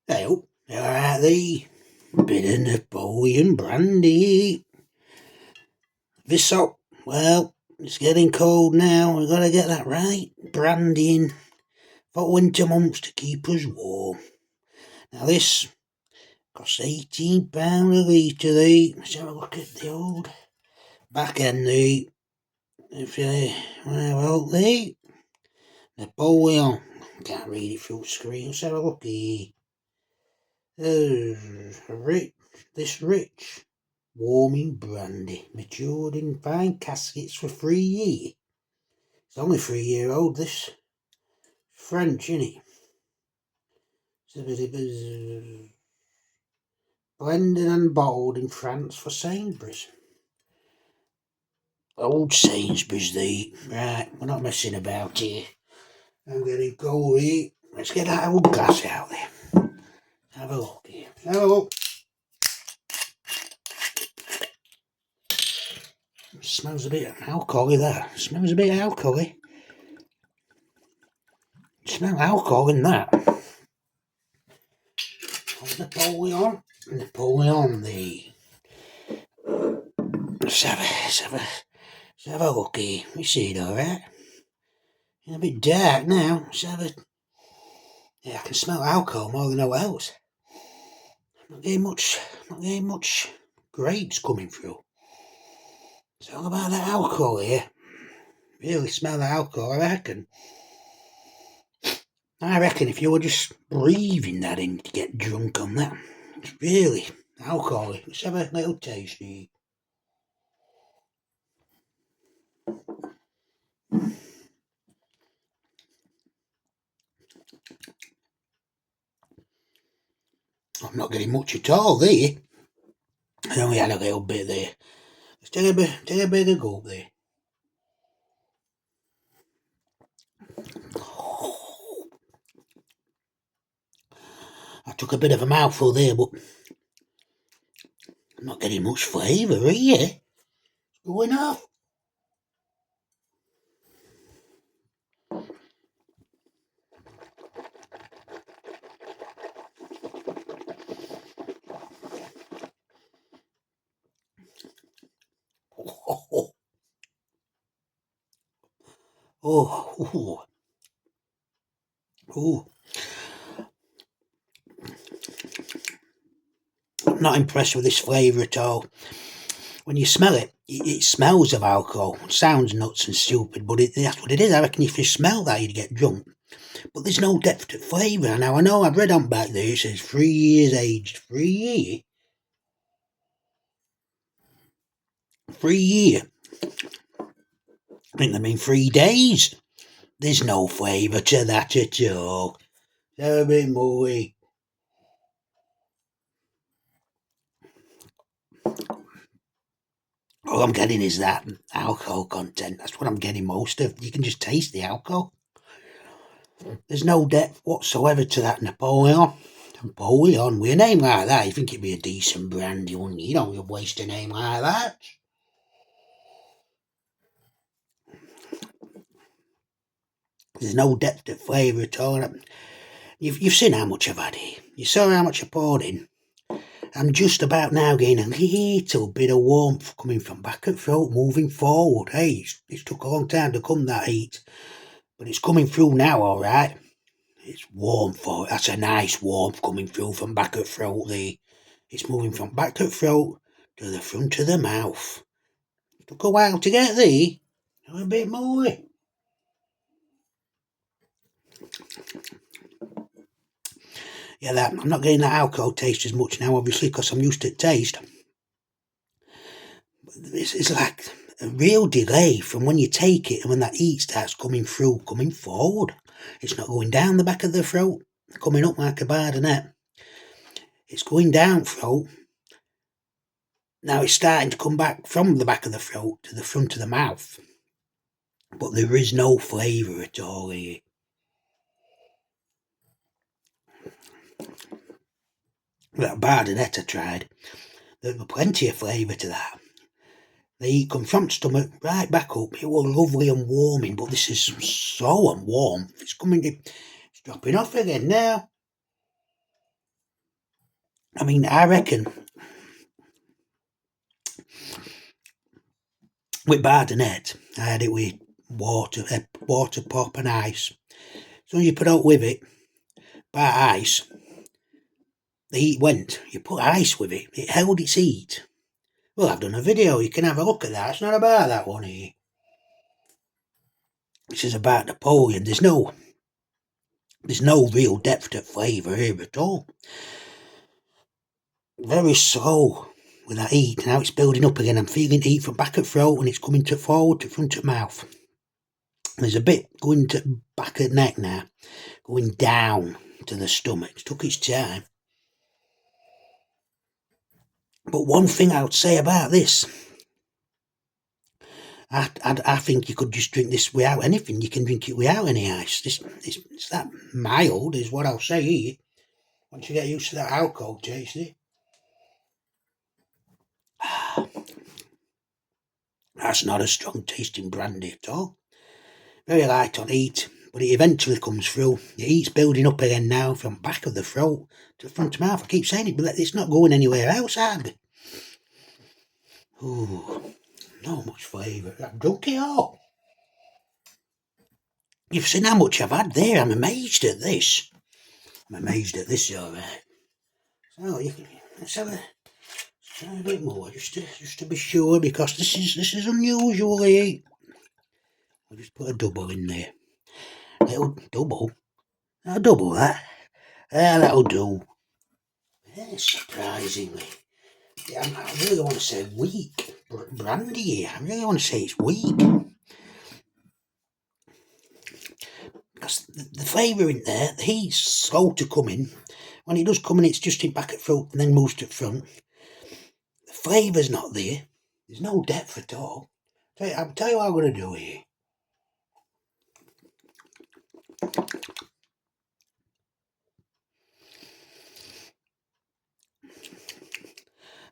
Hey, alright, the bit of Napoleon brandy. This up, well, it's getting cold now. We've got to get that right brandy in for winter months to keep us warm. Now this costs £18 a litre. Let's have a look at the old back end. If you well, the Napoleon. Can't read it through the screen. Let's have a look here. Rich warming brandy, matured in fine caskets for 3 years. It's only 3 year old, this. French, innit? Blended and bottled in France for Sainsbury's. Old Sainsbury's, right, we're not messing about here. I'm getting cold here. Let's get that old glass out there. Have a look here. Have a look. Smells a bit alcohol-y, that. Smells a bit alcohol-y. Smell alcohol in that. Napoleon, Let's have a look here. We see it alright. It's a bit dark now. Yeah, I can smell alcohol more than what else. Not getting much grapes coming through. It's all about that alcohol here. Really smell the alcohol, I reckon. If you were just breathing that in to get drunk on that. It's really alcohol. Let's have a little taste here. I'm not getting much at all there. I only had a little bit there. Let's take a bigger gulp there. I took a bit of a mouthful there, but I'm not getting much flavour here. It's going off. I'm not impressed with this flavour at all. When you smell it, it smells of alcohol. It sounds nuts and stupid, but that's what it is. I reckon if you smell that, you'd get drunk. But there's no depth to flavour. Now, I know I've read on back there, it says 3 years aged. 3 years? 3 years? I think they mean 3 days. There's no flavour to that at all. So a bit more. All I'm getting is that alcohol content. That's what I'm getting most of. You can just taste the alcohol. There's no depth whatsoever to that Napoleon. Napoleon, with a name like that, you think it'd be a decent brandy, wouldn't you? You don't waste a name like that. There's no depth to flavour at all. You've seen how much I've had here. You saw how much I poured in. I'm just about now getting a little bit of warmth coming from back at throat, moving forward. Hey, it's took a long time to come, that heat. But it's coming through now, all right. It's warm for it. That's a nice warmth coming through from back at throat there. It's moving from back at throat to the front of the mouth. It took a while to get there. A bit more. Yeah, I'm not getting that alcohol taste as much now, obviously, because I'm used to taste. It's like a real delay from when you take it and when that heat starts coming through, coming forward. It's not going down the back of the throat, coming up like a baronet. It's going down throat. Now it's starting to come back from the back of the throat to the front of the mouth. But there is no flavour at all here. That baronet I tried, there was plenty of flavour to that. The heat comes from the stomach right back up. It was lovely and warming, but this is so unwarm. It's dropping off again now. I mean, I reckon with Bardonet, I had it with water pop and ice. So you put out with it, by ice, the heat went. You put ice with it, it held its heat. Well, I've done a video, you can have a look at that. It's not about that one here. This is about Napoleon. There's no real depth of flavour here at all. Very slow with that heat. Now it's building up again. I'm feeling heat from back of throat and it's coming to forward to front of mouth. There's a bit going to back of neck now, going down to the stomach. It took its time. But one thing I would say about this, I think you could just drink this without anything. You can drink it without any ice. It's that mild is what I'll say here. Once you get used to that alcohol taste, that's not a strong tasting brandy at all. Very light on heat, but it eventually comes through. The heat's building up again now from back of the throat to the front of mouth. I keep saying it, but it's not going anywhere else hardly. Ooh, not much flavour. I've drunk it all. You've seen how much I've had there. I'm amazed at this. Alright. So let's have a bit more, just to be sure, because this is unusual here. I'll just put a double in there. Little double. I'll double that. That'll do. Yeah, surprisingly. Yeah, I really want to say weak. Brandy here. I really want to say it's weak. Because the flavour in there, the heat's slow to come in. When it does come in, it's just in back at front and then moves to front. The flavour's not there. There's no depth at all. I'll tell you what I'm going to do here.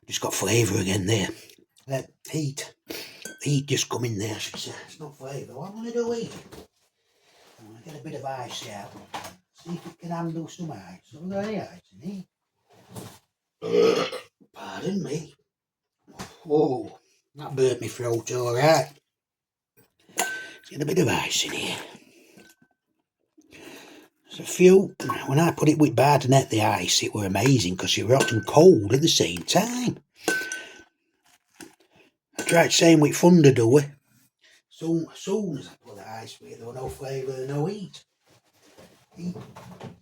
Just got flavour again there. Heat. The heat just come in there, I should say. It's not flavour. What am I going to do here? I'm going to get a bit of ice out. See if it can handle some ice. Have I got any ice in here? Pardon me. Oh, that burnt my throat alright. Let's get a bit of ice in here. There's a few. When I put it with Bardonet, the ice, it were amazing because it were hot and cold at the same time. I tried saying with Thunder do it. So as soon as I put the ice with it, there was no flavour and no heat.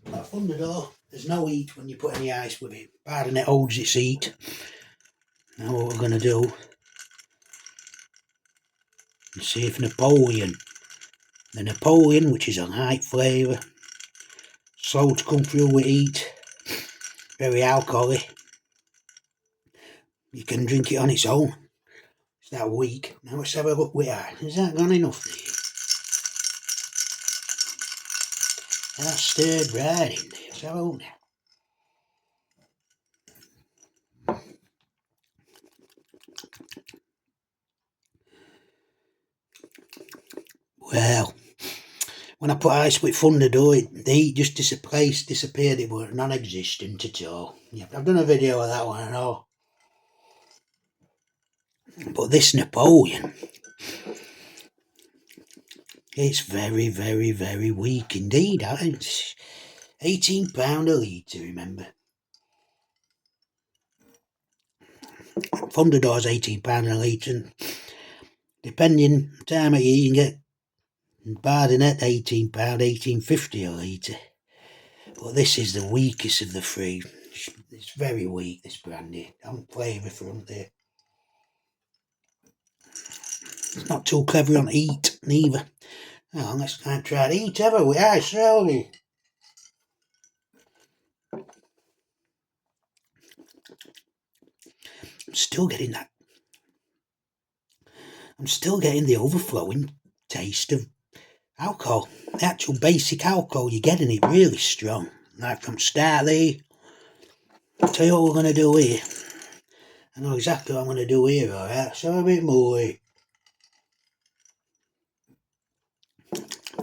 That Thunder door, there's no heat when you put any ice with it. Bardonet holds its heat. Now what we're going to do is see if Napoleon, which is a light flavour, slow to come through with heat, very alcoholic. You can drink it on its own. It's that weak. Now let's have a look with that. Has that gone enough there? That's stirred right in there. Let's have a look now. Well, when I put ice with Thunder door, the heat just disappeared. It was non-existent at all. Yeah, I've done a video of that one and all. But this Napoleon, it's very, very, very weak indeed. It's £18 a litre, remember. Thunder door's £18 a litre, and depending time of year, you can get Bardonet £18, £18.50 a litre. But this is the weakest of the three. It's very weak, this brandy. On flavour front there. It's not too clever on heat, neither. Oh, let's try the heat, haven't we? Aye, surely. I'm still getting the overflowing taste of alcohol. The actual basic alcohol you're getting it really strong. Like from start there. I'll tell you what we're going to do here. I know exactly what I'm going to do here, alright? So a bit more.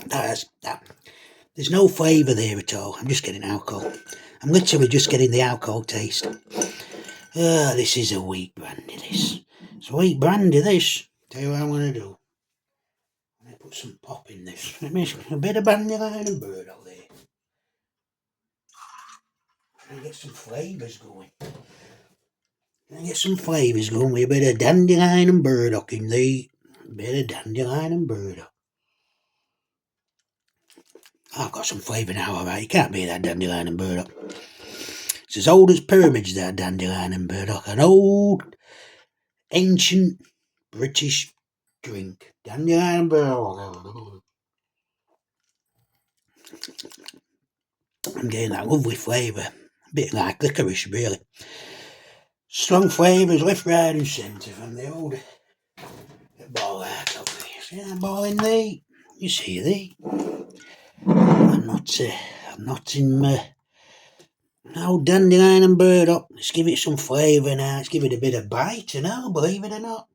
That. There's no flavour there at all. I'm just getting alcohol. I'm literally just getting the alcohol taste. This is a weak brandy, this. It's a weak brandy, this. Tell you what I'm going to do. I'm going to put some pop in this. Let me a bit of brandy line and burdock there. And get some flavours going. Get some flavours going with a bit of dandelion and burdock in there. A bit of dandelion and burdock. I've got some flavour now, alright. You can't beat that dandelion and burdock. It's as old as pyramids, that dandelion and burdock. An old, ancient British drink. Dandelion and burdock. I'm getting that lovely flavour. A bit like licorice, really. Strong flavours left, right and centre from the old ball out of there. See that ball in there? You see there? I'm not in no dandelion and burdock. Let's give it some flavour now. Let's give it a bit of bite, believe it or not.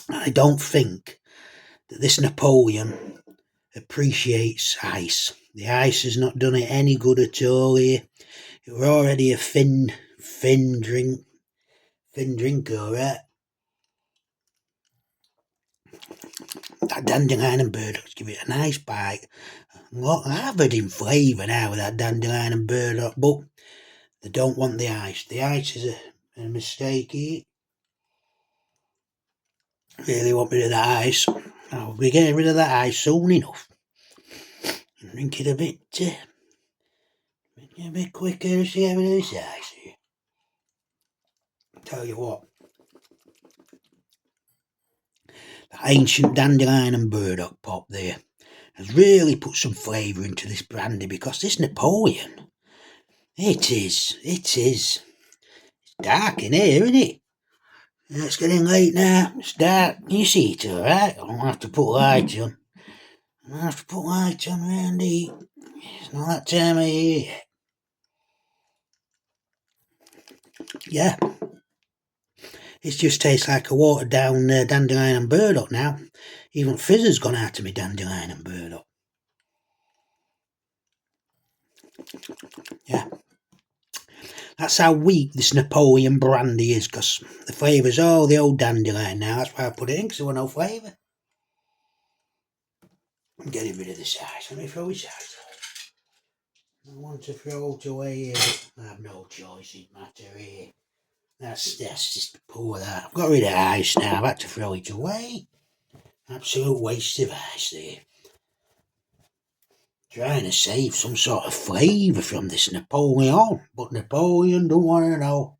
I don't think that this Napoleon appreciates ice. The ice has not done it any good at all here. We're already a thin drink, alright. That dandelion and burdock, give it a nice bite. I've had in flavour now with that dandelion and burdock, but they don't want the ice. The ice is a mistake here. Really want rid of that ice. I'll be getting rid of that ice soon enough. Drink it a bit quicker to get rid of this ice here. Tell you what, the ancient dandelion and burdock pop there has really put some flavour into this brandy, because this Napoleon, it is. It's dark in here, isn't it? It's getting late now. It's dark. You see it, alright? I'm going to have to put light on. Randy. It's not that time of year yet. Yeah. It just tastes like a watered down dandelion and burdock now. Even fizz has gone out of me dandelion and burdock. Yeah. That's how weak this Napoleon brandy is, because the flavour's all the old dandelion now. That's why I put it in, because there was no flavour. I'm getting rid of this ice. Let me throw this ice. I want to throw it away here. I have no choice in matter here. That's just poor that. I've got rid of ice now. I've had to throw it away. Absolute waste of ice there. Trying to save some sort of flavour from this Napoleon, but Napoleon don't want to know.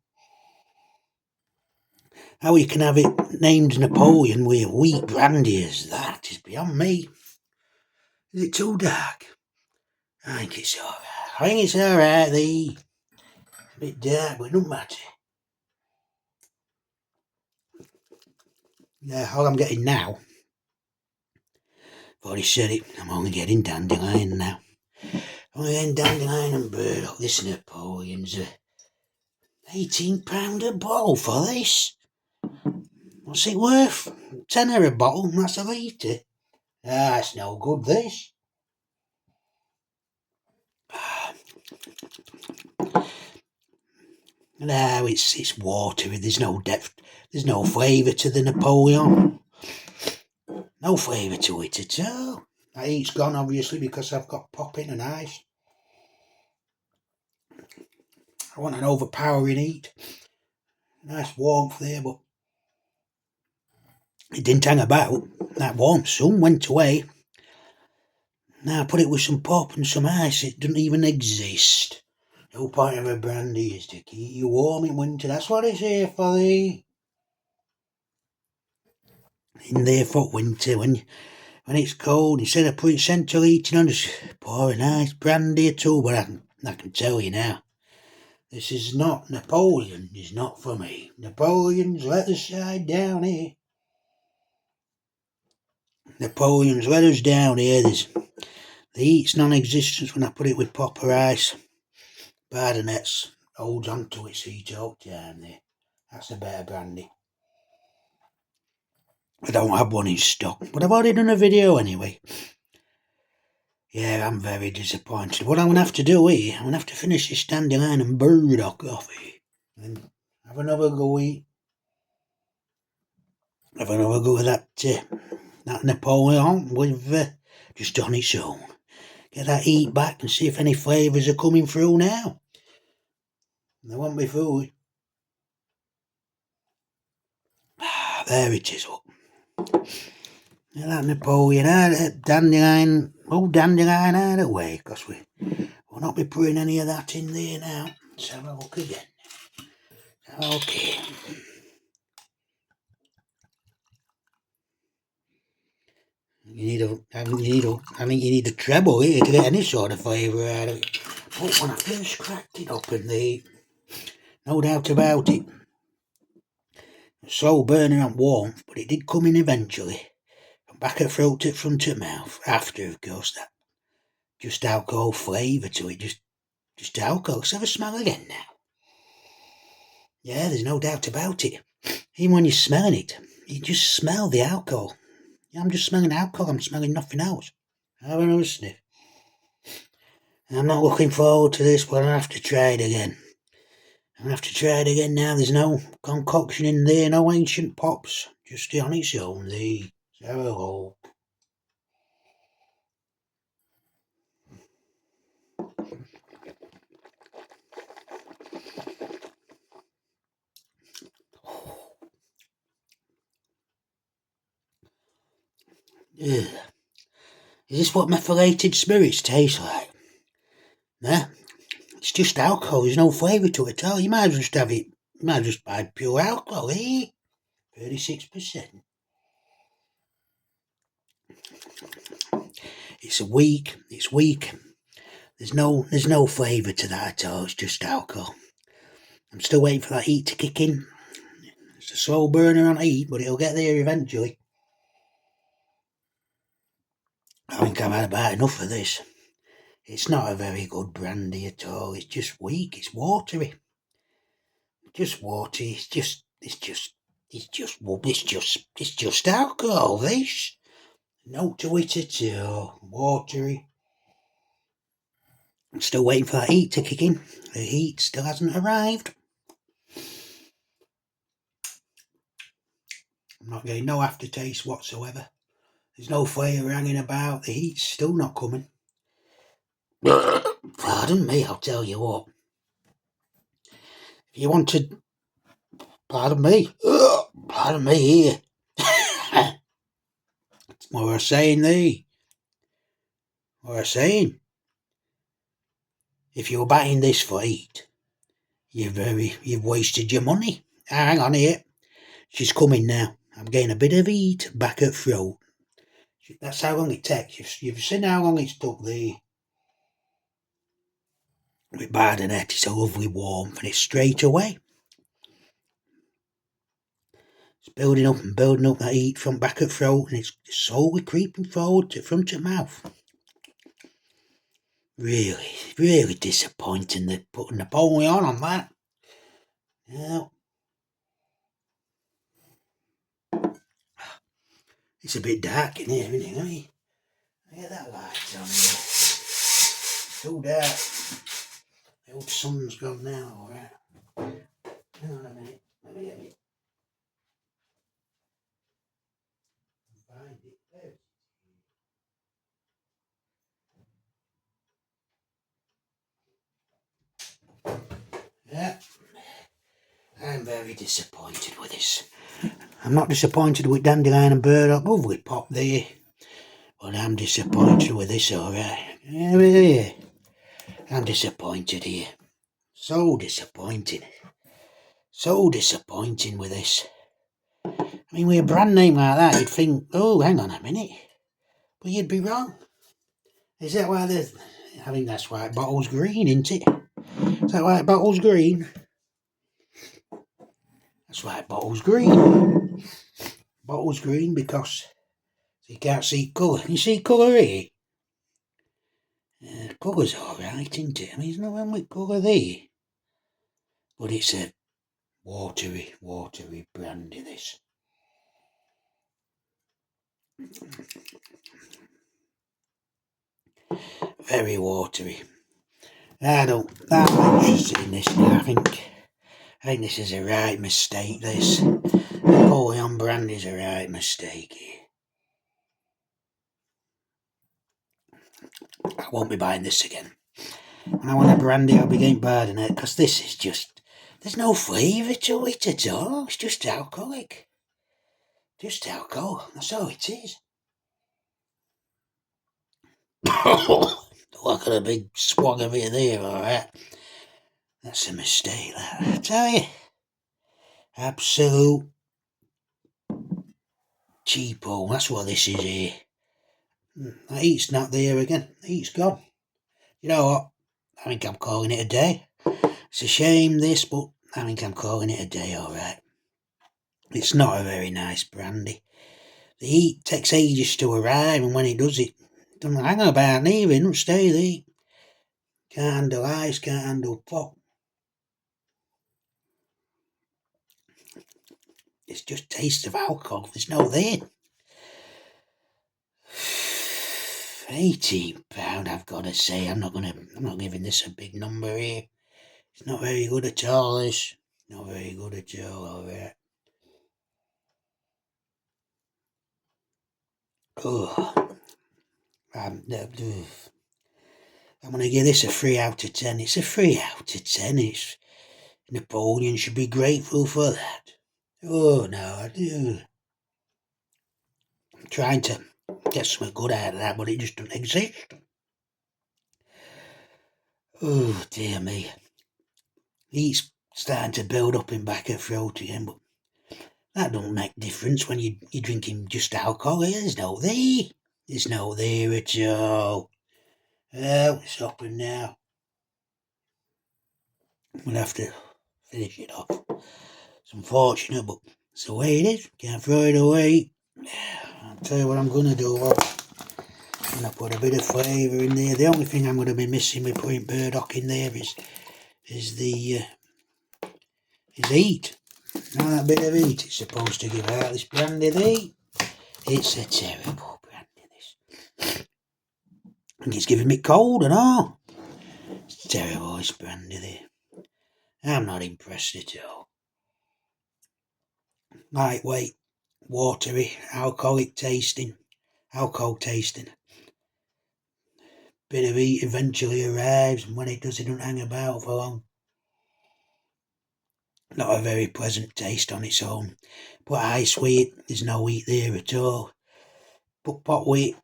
How you can have it named Napoleon with wheat brandy as that is beyond me. Is it too dark? I think it's alright. A bit dark, but it don't matter. Yeah, all I'm getting now, I've already said it, I'm only getting dandelion now. Only getting dandelion and burdock. This Napoleon's £18 a bottle for this. What's it worth? £10 a bottle, that's a litre. It's no good, this. No, it's watery. There's no depth. There's no flavour to the Napoleon. No flavour to it at all. That heat's gone, obviously, because I've got pop in and ice. I want an overpowering heat. Nice warmth there, but it didn't hang about. That warmth soon went away. Now I put it with some pop and some ice. It doesn't even exist. The whole point of a brandy is to keep you warm in winter. That's what it's here for, thee. In there for winter, when it's cold, instead of putting central heating on, just pour a nice brandy or two. But I can tell you now, this is not Napoleon. Is not for me. Napoleon's let the side down here. Napoleon's let us down here. The heat's non-existent when I put it with pop or ice. Bardonet's holds on to its heat all the time there. That's a better brandy. I don't have one in stock, but I've already done a video anyway. Yeah, I'm very disappointed. What I'm going to have to do here, I'm going to have to finish this dandelion and burdock coffee and have another go eat. Have another go at that Napoleon with just on its own. Get that heat back and see if any flavours are coming through now. They won't be through. There it is up. Get that Napoleon out of dandelion, dandelion out of the way, because we'll not be putting any of that in there now. Let's have a look again. Okay. I think you need a treble here to get any sort of flavour out of it. But when I first cracked it up in the, no doubt about it, slow burning and warmth, but it did come in eventually. From back of throat to front of mouth. After, of course, that just alcohol flavour to it, just alcohol. Let's have a smell again now. Yeah, there's no doubt about it. Even when you're smelling it, you just smell the alcohol. Yeah, I'm just smelling alcohol, I'm smelling nothing else. Have another sniff. I'm not looking forward to this, but I'm going to have to try it again. I'm going to have to try it again now. There's no concoction in there, no ancient pops. Just on its own, the hello. Ugh. Is this what methylated spirits taste like? Nah, it's just alcohol. There's no flavour to it at all. You might as well just have it. You might as well just buy pure alcohol, eh? 36%. It's weak. It's weak. There's no flavour to that at all. It's just alcohol. I'm still waiting for that heat to kick in. It's a slow burner on heat, but it'll get there eventually. I think I've had about enough of this. It's not a very good brandy at all. It's just weak. It's watery. Just watery. It's just alcohol. This. No to it at all. Watery. I'm still waiting for that heat to kick in. The heat still hasn't arrived. I'm not getting no aftertaste whatsoever. There's no flavour hanging about. The heat's still not coming. Pardon me, I'll tell you what. If you wanted... Pardon me here. What was I saying there? What was I saying? If you're buying this for heat, you've wasted your money. Hang on here. She's coming now. I'm getting a bit of heat back at throat. That's how long it takes. You've seen how long it's took there. With baronet, it's a lovely warmth and it's straight away. It's building up that heat from back at throat and it's slowly creeping forward to front of mouth. Really disappointing they put Napoleon on that. Yeah. It's a bit dark in here, isn't it? Let me get that light on here. Too dark. The old sun's gone now, alright. Hang on a minute. Let me get it. Find it. There. Yeah. I'm very disappointed with this. I'm not disappointed with dandelion and burdock. Lovely pop there. But I'm disappointed with this, alright. Yeah. I'm disappointed here. So disappointing. So disappointing with this. I mean, with a brand name like that, you'd think, oh, hang on a minute. But you'd be wrong. Is that why the... I think that's why the bottle's green, isn't it? Is that why the bottle's green? That's why the bottle's green. Bottle's green because you can't see colour. You see colour here? Colour's alright, isn't it? I mean, there's no wrong with colour there. But it's a watery brandy, this. Very watery. I'm not interested in this now. I think this is a right mistake, this. Napoleon Brandy's a right mistake. I won't be buying this again. When I want a brandy, I'll be getting Bardenette, because this is just... There's no flavour to it at all. It's just alcoholic. Just alcohol. That's all it is. Look at a big swag of it there, alright. That's a mistake, that. I tell you. Absolute cheapo. That's what this is here. The heat's not there again. The heat's gone. You know what? I think I'm calling it a day. It's a shame this, but I think I'm calling it a day, alright. It's not a very nice brandy. The heat takes ages to arrive, and when it does, it doesn't hang about neither. It doesn't stay there. Can't handle ice, can't handle pop. It's just taste of alcohol. There's no there. £18, I've got to say. I'm not giving this a big number here. It's not very good at all, this. Not very good at all, alright. Oh. I'm going to give this a 3 out of 10. It's a 3 out of 10. It's Napoleon should be grateful for that. Oh no, I do. I'm trying to get something good out of that, but it just doesn't exist. Oh dear me. He's starting to build up in back of throat again, but that don't make difference when you're drinking just alcohol. There's no there. There's no there at all. Oh, it's stopping now. We'll have to finish it off. It's unfortunate, but it's the way it is. Can't throw it away. I'll tell you what I'm going to do. I'm going to put a bit of flavour in there. The only thing I'm going to be missing with putting burdock in there is the heat. Now that bit of heat it's supposed to give out this brandy there. It's a terrible brandy, this. And it's giving me cold and all. It's terrible, this brandy there. I'm not impressed at all. Lightweight, watery, alcohol tasting. Bit of heat eventually arrives, and when it does, it don't hang about for long. Not a very pleasant taste on its own. Put ice with it, there's no heat there at all. Put pot with it,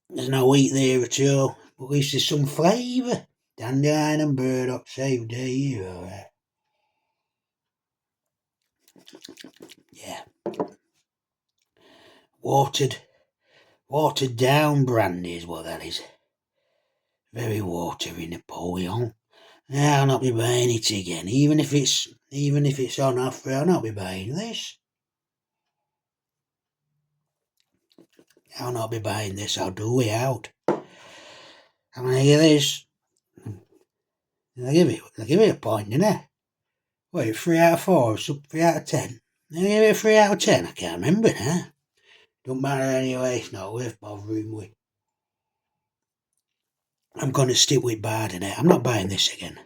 there's no heat there at all. But at least there's some flavour. Dandelion and burdock saved day, alright. Yeah. Watered down brandy is what that is. Very watery Napoleon. I'll not be buying it again. Even if it's on offer, I'll not be buying this. I'll not be buying this. I'll do without. I'm gonna give this. I'll give it a point, didn't I? Wait, 3 out of 4, 3 out of 10. I'll give it a 3 out of 10. I can't remember now. Don't matter anyway. It's not worth bothering with. I'm gonna stick with Bardenette. I'm not buying this again.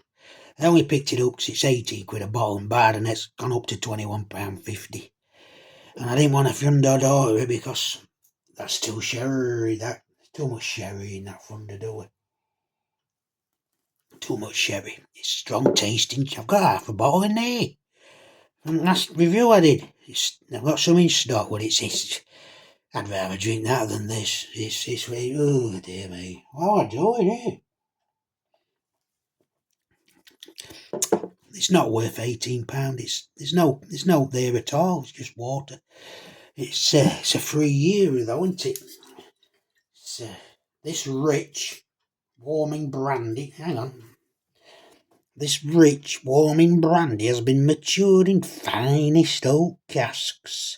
I only picked it up because it's 18 quid a bottle, and Bardenette's gone up to £21.50. And I didn't want to order it because that's too sherry. That's too much sherry in that Thunderdog. Too much sherry. It's strong tasting. I've got half a bottle in there. And last review I did, I've got some in stock, but it's I'd rather drink that than this. It's really, oh dear me. What am I doing here? It's not worth £18. There's no there at all. It's just water. It's a free year though, isn't it? It's this rich warming brandy. Hang on. This rich warming brandy has been matured in finest oak casks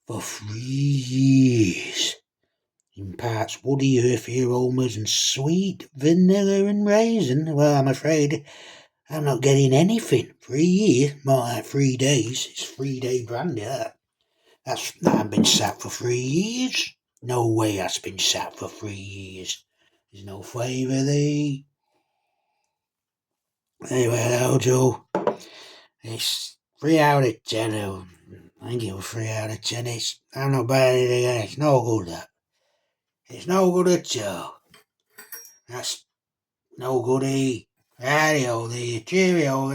for 3 years. Imparts woody, earthy aromas and sweet vanilla and raisin. Well, I'm afraid I'm not getting anything. 3 years, more like 3 days. It's 3-day brandy, that. That hasn't been sat for 3 years. No way that's been sat for 3 years. There's no flavour there. Anyway, that'll do. It's 3 out of 10. I give it 3 out of 10. I'm not buying anything else. It's no good, that. It's no good at all. That's no good, eh? Radio there. Cheerio,